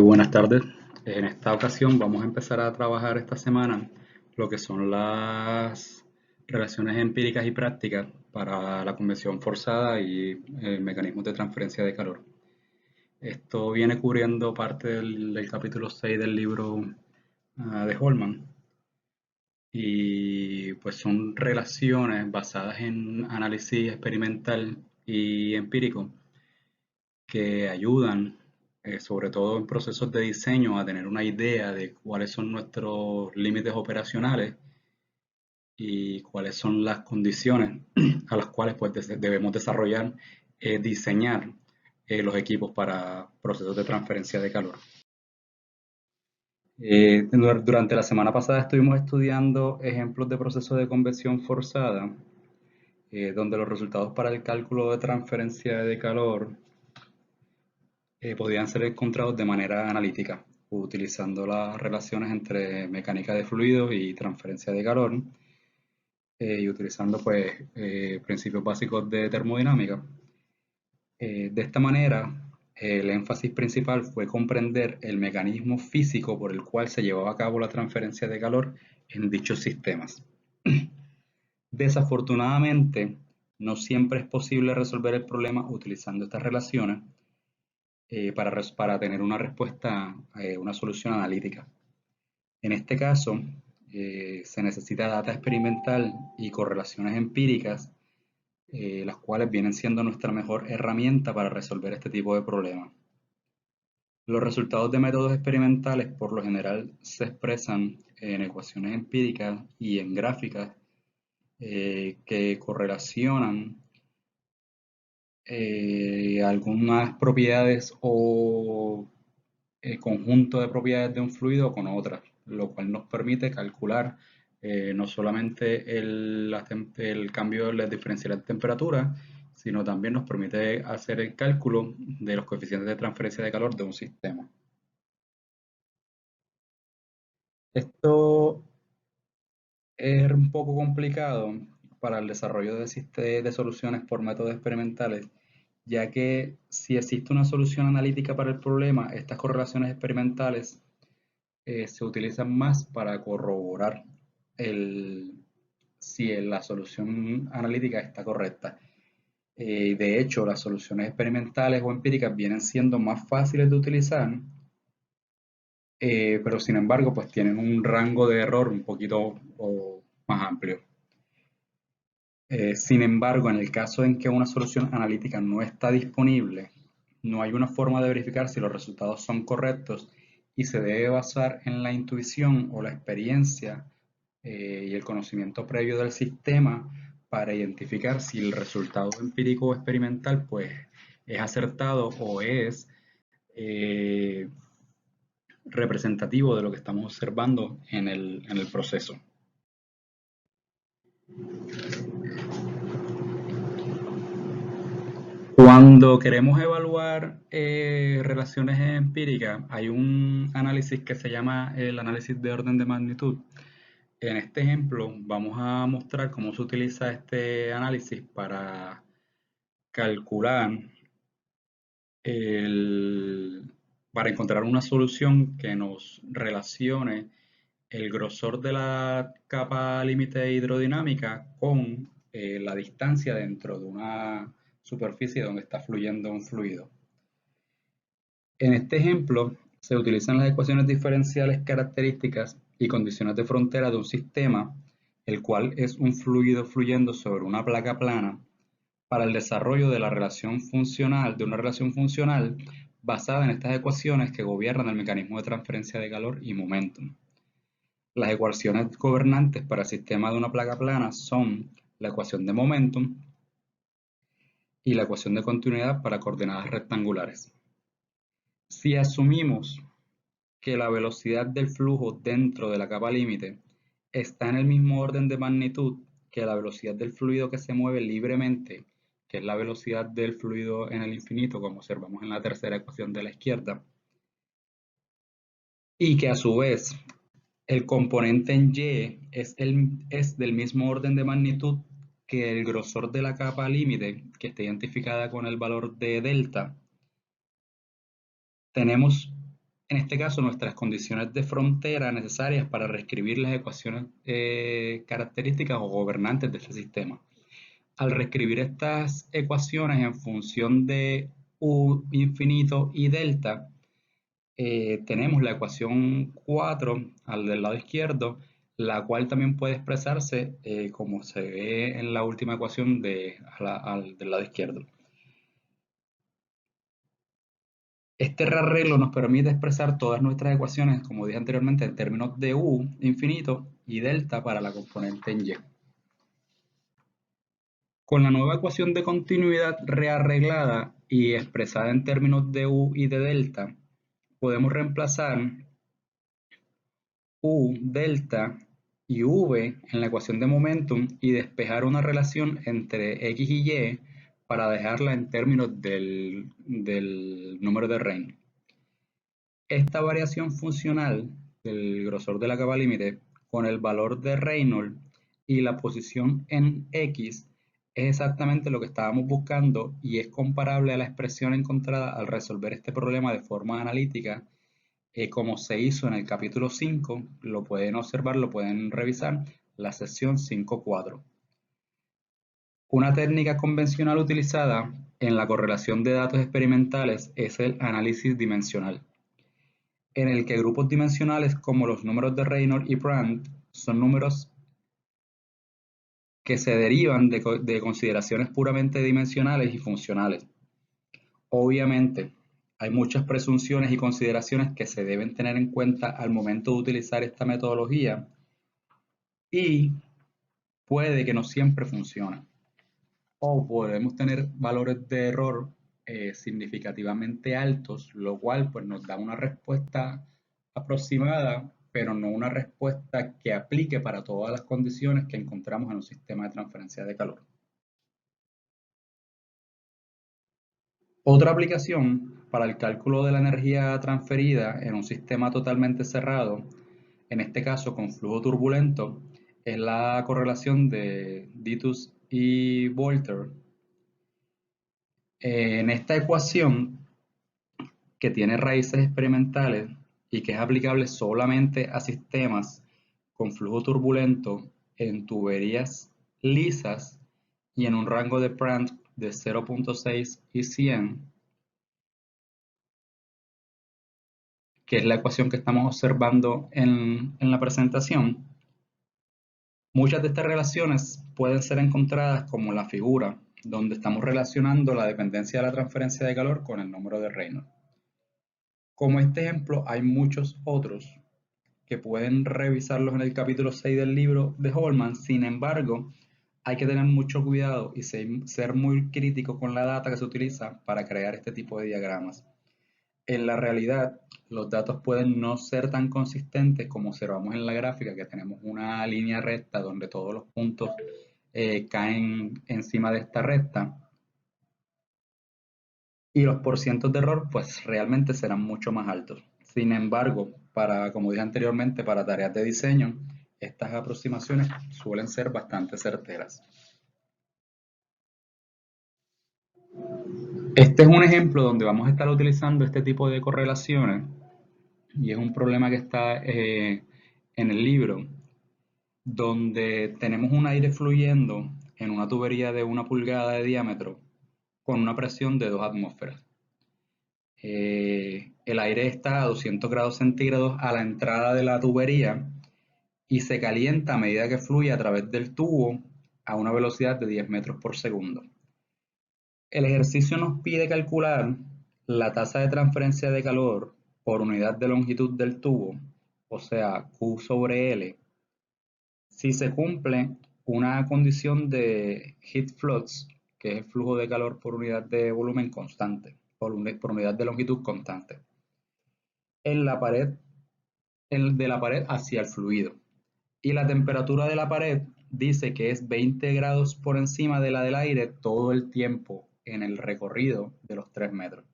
Buenas tardes. En esta ocasión vamos a empezar a trabajar esta semana lo que son las relaciones empíricas y prácticas para la convección forzada y mecanismos de transferencia de calor. Esto viene cubriendo parte del capítulo 6 del libro de Holman y pues son relaciones basadas en análisis experimental y empírico que ayudan, sobre todo en procesos de diseño, a tener una idea de cuáles son nuestros límites operacionales y cuáles son las condiciones a las cuales pues, debemos desarrollar, diseñar los equipos para procesos de transferencia de calor. Durante la semana pasada estuvimos estudiando ejemplos de procesos de convección forzada, donde los resultados para el cálculo de transferencia de calor podían ser encontrados de manera analítica, utilizando las relaciones entre mecánica de fluidos y transferencia de calor, y utilizando pues principios básicos de termodinámica. De esta manera, el énfasis principal fue comprender el mecanismo físico por el cual se llevaba a cabo la transferencia de calor en dichos sistemas. Desafortunadamente, no siempre es posible resolver el problema utilizando estas relaciones, para tener una respuesta, una solución analítica. En este caso, se necesita data experimental y correlaciones empíricas, las cuales vienen siendo nuestra mejor herramienta para resolver este tipo de problemas. Los resultados de métodos experimentales por lo general se expresan en ecuaciones empíricas y en gráficas que correlacionan algunas propiedades o conjunto de propiedades de un fluido con otras, lo cual nos permite calcular no solamente el cambio de las diferenciales de temperatura, sino también nos permite hacer el cálculo de los coeficientes de transferencia de calor de un sistema. Esto es un poco complicado para el desarrollo de soluciones por métodos experimentales, ya que si existe una solución analítica para el problema, estas correlaciones experimentales se utilizan más para corroborar si la solución analítica está correcta. De hecho, las soluciones experimentales o empíricas vienen siendo más fáciles de utilizar, pero sin embargo, pues tienen un rango de error un poquito más amplio. Sin embargo, en el caso en que una solución analítica no está disponible, no hay una forma de verificar si los resultados son correctos y se debe basar en la intuición o la experiencia y el conocimiento previo del sistema para identificar si el resultado empírico o experimental pues, es acertado o es eh, representativo de lo que estamos observando en el proceso. Cuando queremos evaluar relaciones empíricas, hay un análisis que se llama el análisis de orden de magnitud. En este ejemplo vamos a mostrar cómo se utiliza este análisis para calcular, para encontrar una solución que nos relacione el grosor de la capa límite hidrodinámica con la distancia dentro de una superficie donde está fluyendo un fluido. En este ejemplo, se utilizan las ecuaciones diferenciales características y condiciones de frontera de un sistema, el cual es un fluido fluyendo sobre una placa plana, para el desarrollo de una relación funcional basada en estas ecuaciones que gobiernan el mecanismo de transferencia de calor y momentum. Las ecuaciones gobernantes para el sistema de una placa plana son la ecuación de momentum y la ecuación de continuidad para coordenadas rectangulares. Si asumimos que la velocidad del flujo dentro de la capa límite está en el mismo orden de magnitud que la velocidad del fluido que se mueve libremente, que es la velocidad del fluido en el infinito, como observamos en la tercera ecuación de la izquierda, y que a su vez el componente en Y es del mismo orden de magnitud que el grosor de la capa límite, que está identificada con el valor de delta, tenemos en este caso nuestras condiciones de frontera necesarias para reescribir las ecuaciones características o gobernantes de este sistema. Al reescribir estas ecuaciones en función de U infinito y delta, tenemos la ecuación 4 al del lado izquierdo, la cual también puede expresarse como se ve en la última ecuación al del lado izquierdo. Este rearreglo nos permite expresar todas nuestras ecuaciones, como dije anteriormente, en términos de U infinito y delta para la componente en Y. Con la nueva ecuación de continuidad rearreglada y expresada en términos de U y de delta, podemos reemplazar U delta y V en la ecuación de momentum y despejar una relación entre X y Y para dejarla en términos del número de Reynolds. Esta variación funcional del grosor de la capa límite con el valor de Reynolds y la posición en X es exactamente lo que estábamos buscando y es comparable a la expresión encontrada al resolver este problema de forma analítica, como se hizo en el capítulo 5. Lo pueden observar, lo pueden revisar, la sección 5.4. Una técnica convencional utilizada en la correlación de datos experimentales es el análisis dimensional, en el que grupos dimensionales como los números de Reynolds y Brandt son números que se derivan de consideraciones puramente dimensionales y funcionales. Obviamente, hay muchas presunciones y consideraciones que se deben tener en cuenta al momento de utilizar esta metodología y puede que no siempre funcione. O podemos tener valores de error significativamente altos, lo cual pues, nos da una respuesta aproximada, pero no una respuesta que aplique para todas las condiciones que encontramos en un sistema de transferencia de calor. Otra aplicación para el cálculo de la energía transferida en un sistema totalmente cerrado, en este caso con flujo turbulento, es la correlación de Ditus y Volter. En esta ecuación, que tiene raíces experimentales y que es aplicable solamente a sistemas con flujo turbulento en tuberías lisas y en un rango de Prandtl de 0.6 y 100, que es la ecuación que estamos observando en la presentación. Muchas de estas relaciones pueden ser encontradas como la figura, donde estamos relacionando la dependencia de la transferencia de calor con el número de Reynolds. Como este ejemplo, hay muchos otros que pueden revisarlos en el capítulo 6 del libro de Holman. Sin embargo, hay que tener mucho cuidado y ser muy crítico con la data que se utiliza para crear este tipo de diagramas. En la realidad, los datos pueden no ser tan consistentes como observamos en la gráfica, que tenemos una línea recta donde todos los puntos caen encima de esta recta. Y los porcientos de error pues realmente serán mucho más altos. Sin embargo, como dije anteriormente, para tareas de diseño, estas aproximaciones suelen ser bastante certeras. Este es un ejemplo donde vamos a estar utilizando este tipo de correlaciones y es un problema que está en el libro, donde tenemos un aire fluyendo en una tubería de 1 pulgada de diámetro con una presión de 2 atmósferas. El aire está a 200 grados centígrados a la entrada de la tubería y se calienta a medida que fluye a través del tubo a una velocidad de 10 metros por segundo. El ejercicio nos pide calcular la tasa de transferencia de calor por unidad de longitud del tubo, o sea, Q sobre L, si se cumple una condición de heat flux, que es el flujo de calor por unidad de volumen constante, por unidad de longitud constante, en la pared, de la pared hacia el fluido. Y la temperatura de la pared dice que es 20 grados por encima de la del aire todo el tiempo en el recorrido de los 3 metros.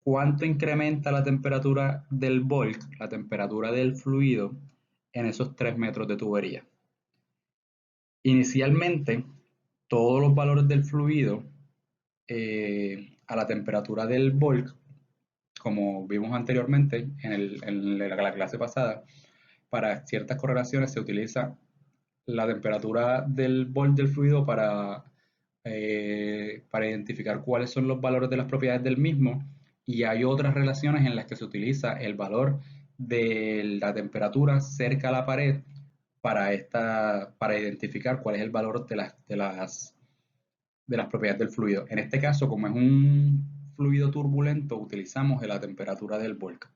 ¿Cuánto incrementa la temperatura del bulk, la temperatura del fluido, en esos 3 metros de tubería? Inicialmente, todos los valores del fluido a la temperatura del bulk como vimos anteriormente en la clase pasada, para ciertas correlaciones se utiliza la temperatura del bol del fluido para identificar cuáles son los valores de las propiedades del mismo, y hay otras relaciones en las que se utiliza el valor de la temperatura cerca a la pared para identificar cuál es el valor de las propiedades del fluido. En este caso, como es un fluido turbulento, utilizamos la temperatura del volcán.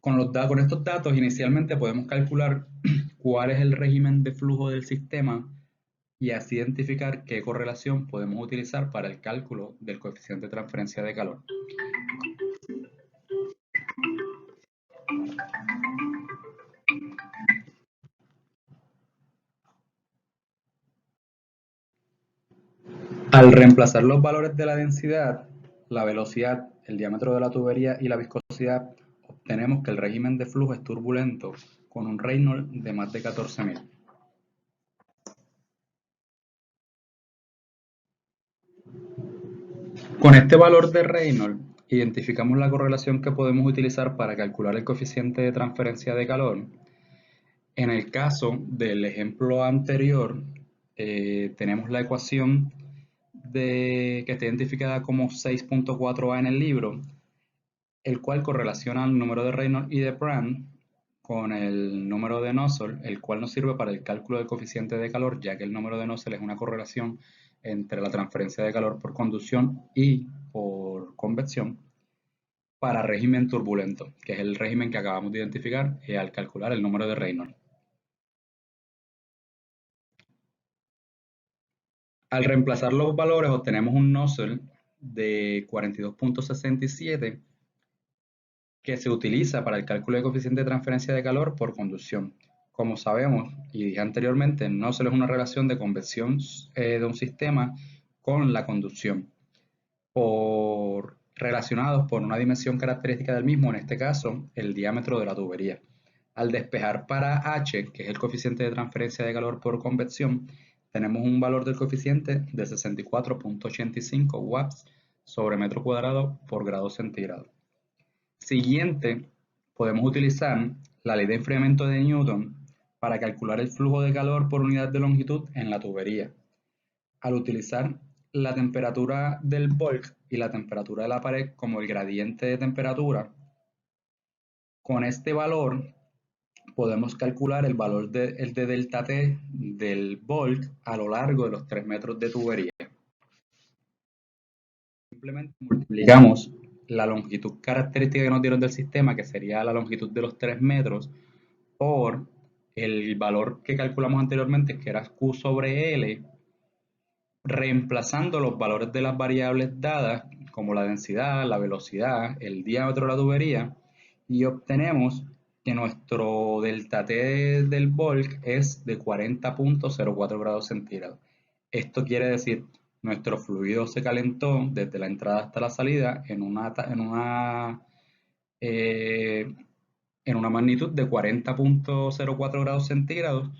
Con estos datos, inicialmente podemos calcular cuál es el régimen de flujo del sistema y así identificar qué correlación podemos utilizar para el cálculo del coeficiente de transferencia de calor. Al reemplazar los valores de la densidad, la velocidad, el diámetro de la tubería y la viscosidad, obtenemos que el régimen de flujo es turbulento con un Reynolds de más de 14.000. Con este valor de Reynolds, identificamos la correlación que podemos utilizar para calcular el coeficiente de transferencia de calor. En el caso del ejemplo anterior, tenemos la ecuación que está identificada como 6.4a en el libro, el cual correlaciona el número de Reynolds y de Brand con el número de Nusselt, el cual nos sirve para el cálculo del coeficiente de calor, ya que el número de Nusselt es una correlación entre la transferencia de calor por conducción y por convección para régimen turbulento, que es el régimen que acabamos de identificar al calcular el número de Reynolds. Al reemplazar los valores obtenemos un Nusselt de 42.67 que se utiliza para el cálculo de coeficiente de transferencia de calor por conducción. Como sabemos, y dije anteriormente, Nusselt es una relación de convección de un sistema con la conducción, relacionados por una dimensión característica del mismo, en este caso, el diámetro de la tubería. Al despejar para H, que es el coeficiente de transferencia de calor por convección, tenemos un valor del coeficiente de 64.85 watts sobre metro cuadrado por grado centígrado. Siguiente, podemos utilizar la ley de enfriamiento de Newton para calcular el flujo de calor por unidad de longitud en la tubería. Al utilizar la temperatura del bulk y la temperatura de la pared como el gradiente de temperatura, con este valor podemos calcular el valor de delta T del bulk a lo largo de los 3 metros de tubería. Simplemente multiplicamos la longitud característica que nos dieron del sistema, que sería la longitud de los 3 metros, por el valor que calculamos anteriormente, que era Q sobre L, reemplazando los valores de las variables dadas, como la densidad, la velocidad, el diámetro de la tubería, y obtenemos que nuestro delta T del bulk es de 40.04 grados centígrados. Esto quiere decir, nuestro fluido se calentó desde la entrada hasta la salida en una magnitud de 40.04 grados centígrados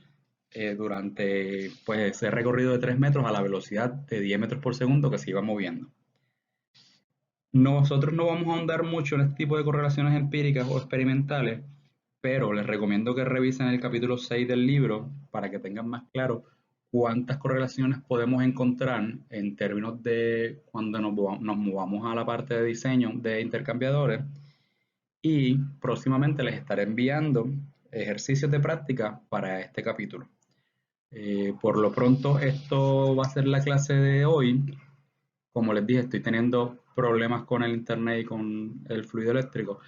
durante ese recorrido de 3 metros a la velocidad de 10 metros por segundo que se iba moviendo. Nosotros no vamos a ahondar mucho en este tipo de correlaciones empíricas o experimentales, pero les recomiendo que revisen el capítulo 6 del libro para que tengan más claro cuántas correlaciones podemos encontrar en términos de cuando nos movamos a la parte de diseño de intercambiadores, y próximamente les estaré enviando ejercicios de práctica para este capítulo. Por lo pronto esto va a ser la clase de hoy. Como les dije, estoy teniendo problemas con el internet y con el fluido eléctrico.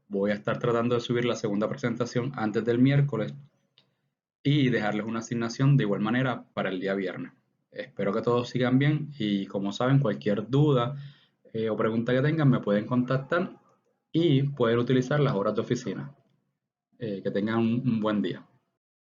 Voy a estar tratando de subir la segunda presentación antes del miércoles y dejarles una asignación de igual manera para el día viernes. Espero que todos sigan bien y, como saben, cualquier duda o pregunta que tengan me pueden contactar y pueden utilizar las horas de oficina. Que tengan un buen día.